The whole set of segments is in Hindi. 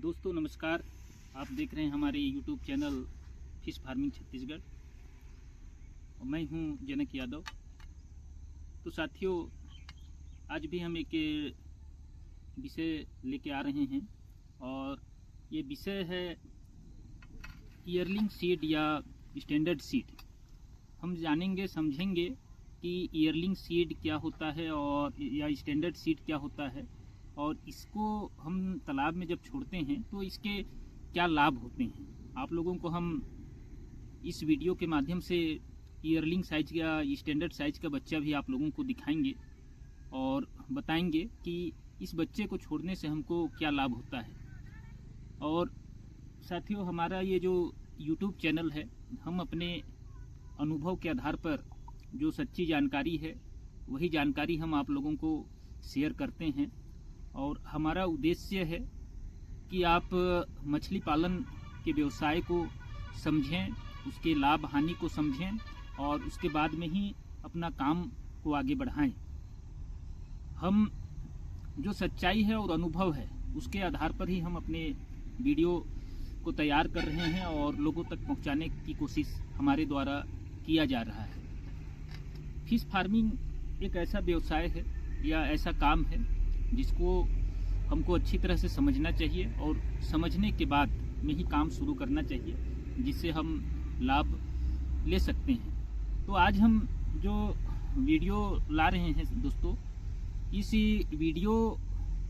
दोस्तों नमस्कार। आप देख रहे हैं हमारे YouTube channel fish farming Chhattisgarh और मैं हूं जनक यादव। तो साथियों, आज भी हम एक विषय लेके आ रहे हैं और ये विषय है ईयरलिंग सीड या स्टैंडर्ड सीड। हम जानेंगे समझेंगे कि ईयरलिंग सीड क्या होता है और या स्टैंडर्ड सीड क्या होता है, और इसको हम तालाब में जब छोड़ते हैं तो इसके क्या लाभ होते हैं। आप लोगों को हम इस वीडियो के माध्यम से ईयरलिंग साइज या स्टैंडर्ड साइज का बच्चा भी आप लोगों को दिखाएंगे और बताएंगे कि इस बच्चे को छोड़ने से हमको क्या लाभ होता है। और साथियों, हमारा ये जो यूट्यूब चैनल है, हम अपने अनुभव के आधार पर जो सच्ची जानकारी है वही जानकारी हम आप लोगों को शेयर करते हैं। और हमारा उद्देश्य है कि आप मछली पालन के व्यवसाय को समझें, उसके लाभ हानि को समझें और उसके बाद में ही अपना काम को आगे बढ़ाएं। हम जो सच्चाई है और अनुभव है उसके आधार पर ही हम अपने वीडियो को तैयार कर रहे हैं और लोगों तक पहुंचाने की कोशिश हमारे द्वारा किया जा रहा है। फिश फार्मिंग एक ऐसा व्यवसाय है या ऐसा काम है जिसको हमको अच्छी तरह से समझना चाहिए और समझने के बाद में ही काम शुरू करना चाहिए, जिससे हम लाभ ले सकते हैं। तो आज हम जो वीडियो ला रहे हैं दोस्तों, इस वीडियो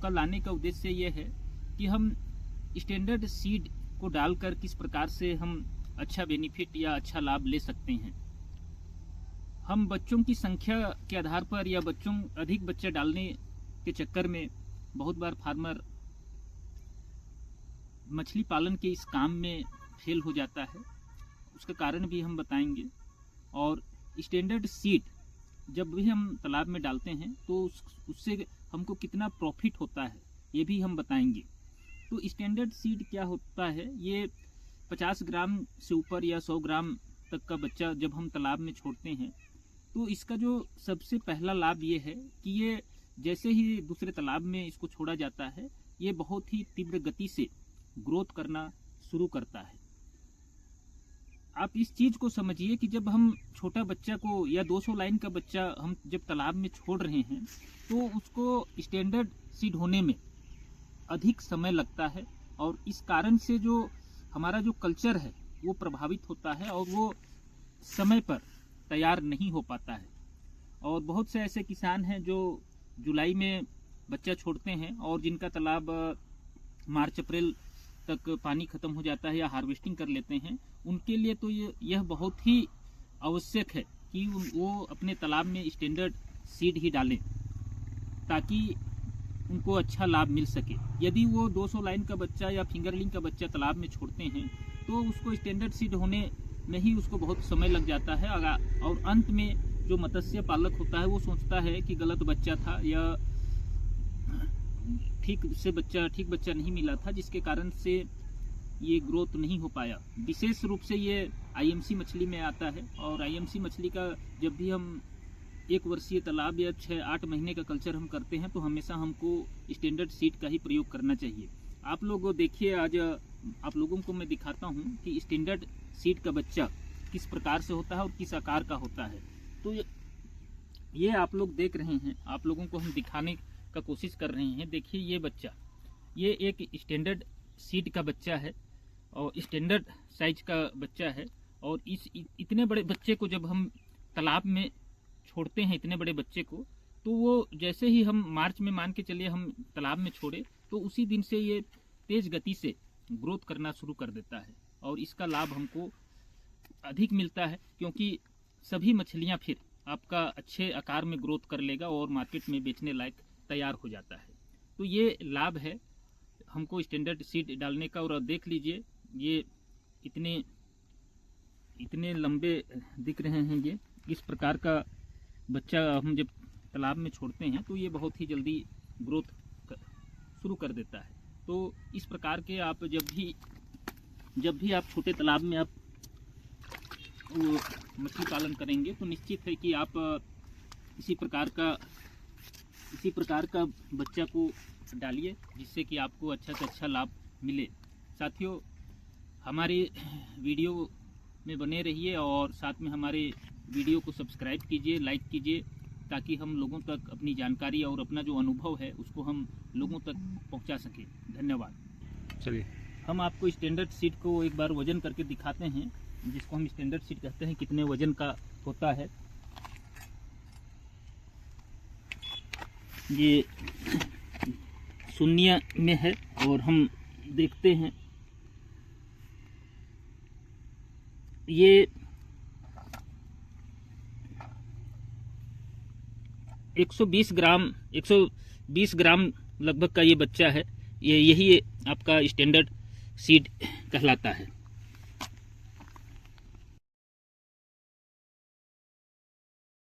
का लाने का उद्देश्य ये है कि हम स्टैंडर्ड सीड को डालकर किस प्रकार से हम अच्छा बेनिफिट या अच्छा लाभ ले सकते हैं। हम बच्चों की संख्या के आधार पर या अधिक बच्चे डालने के चक्कर में बहुत बार फार्मर मछली पालन के इस काम में फेल हो जाता है। उसका कारण भी हम बताएंगे। और स्टैंडर्ड सीड जब भी हम तालाब में डालते हैं तो उससे हमको कितना प्रॉफिट होता है ये भी हम बताएंगे। तो स्टैंडर्ड सीड क्या होता है, ये 50 ग्राम से ऊपर या 100 ग्राम तक का बच्चा जब हम तालाब में छोड़ते हैं तो इसका जो सबसे पहला लाभ ये है कि ये जैसे ही दूसरे तालाब में इसको छोड़ा जाता है, ये बहुत ही तीव्र गति से ग्रोथ करना शुरू करता है। आप इस चीज को समझिए कि जब हम छोटा बच्चा को या 200 लाइन का बच्चा हम जब तालाब में छोड़ रहे हैं तो उसको स्टैंडर्ड सीड होने में अधिक समय लगता है और इस कारण से जो हमारा जो कल्चर है वो प्रभावित होता है और वो समय पर तैयार नहीं हो पाता है। और बहुत से ऐसे किसान हैं जो जुलाई में बच्चा छोड़ते हैं और जिनका तालाब मार्च अप्रैल तक पानी खत्म हो जाता है या हार्वेस्टिंग कर लेते हैं। उनके लिए तो यह बहुत ही आवश्यक है कि वो अपने तालाब में स्टैंडर्ड सीड ही डालें ताकि उनको अच्छा लाभ मिल सके। यदि वो 200 लाइन का बच्चा या फिंगरलिंग का बच्चा तालाब में छोड़ते हैं तो उसको स्टैंडर्ड सीड होने में ही उसको बहुत समय लग जाता है और अंत में जो मत्स्य पालक होता है वो सोचता है कि गलत बच्चा था या ठीक बच्चा नहीं मिला था, जिसके कारण से ये ग्रोथ नहीं हो पाया। विशेष रूप से ये आईएमसी मछली में आता है। और आईएमसी मछली का जब भी हम 1 वर्षीय तालाब या 6-8 महीने का कल्चर हम करते हैं तो हमेशा हमको स्टैंडर्ड सीड का ही प्रयोग करना चाहिए। आप लोग देखिए, आज आप लोगों को मैं दिखाता हूँ कि स्टैंडर्ड सीड का बच्चा किस प्रकार से होता है और किस आकार का होता है। तो ये आप लोग देख रहे हैं, आप लोगों को हम दिखाने का कोशिश कर रहे हैं। देखिए ये बच्चा, ये एक स्टैंडर्ड सीड का बच्चा है और स्टैंडर्ड साइज का बच्चा है। और इतने बड़े बच्चे को जब हम तालाब में छोड़ते हैं, इतने बड़े बच्चे को, तो वो जैसे ही हम मार्च में मान के चलिए हम तालाब में छोड़े तो उसी दिन से ये तेज गति से ग्रोथ करना शुरू कर देता है। और इसका लाभ हमको अधिक मिलता है क्योंकि सभी मछलियां फिर आपका अच्छे आकार में ग्रोथ कर लेगा और मार्केट में बेचने लायक तैयार हो जाता है। तो ये लाभ है हमको स्टैंडर्ड सीड डालने का। और देख लीजिए ये इतने लंबे दिख रहे हैं। ये इस प्रकार का बच्चा हम जब तालाब में छोड़ते हैं तो ये बहुत ही जल्दी ग्रोथ शुरू कर देता है। तो इस प्रकार के आप जब भी आप छोटे तालाब में आप मछली पालन करेंगे तो निश्चित है कि आप इसी प्रकार का बच्चा को डालिए, जिससे कि आपको अच्छा से अच्छा लाभ मिले। साथियों, हमारे वीडियो में बने रहिए और साथ में हमारे वीडियो को सब्सक्राइब कीजिए, लाइक कीजिए, ताकि हम लोगों तक अपनी जानकारी और अपना जो अनुभव है उसको हम लोगों तक पहुंचा सकें। धन्यवाद। चलिए, हम आपको स्टैंडर्ड सीट को एक बार वजन करके दिखाते हैं, जिसको हम स्टैंडर्ड सीट कहते हैं, कितने वजन का होता है। ये शून्य में है और हम देखते हैं ये 120 ग्राम लगभग का ये बच्चा है। यही आपका स्टैंडर्ड सीड कहलाता है।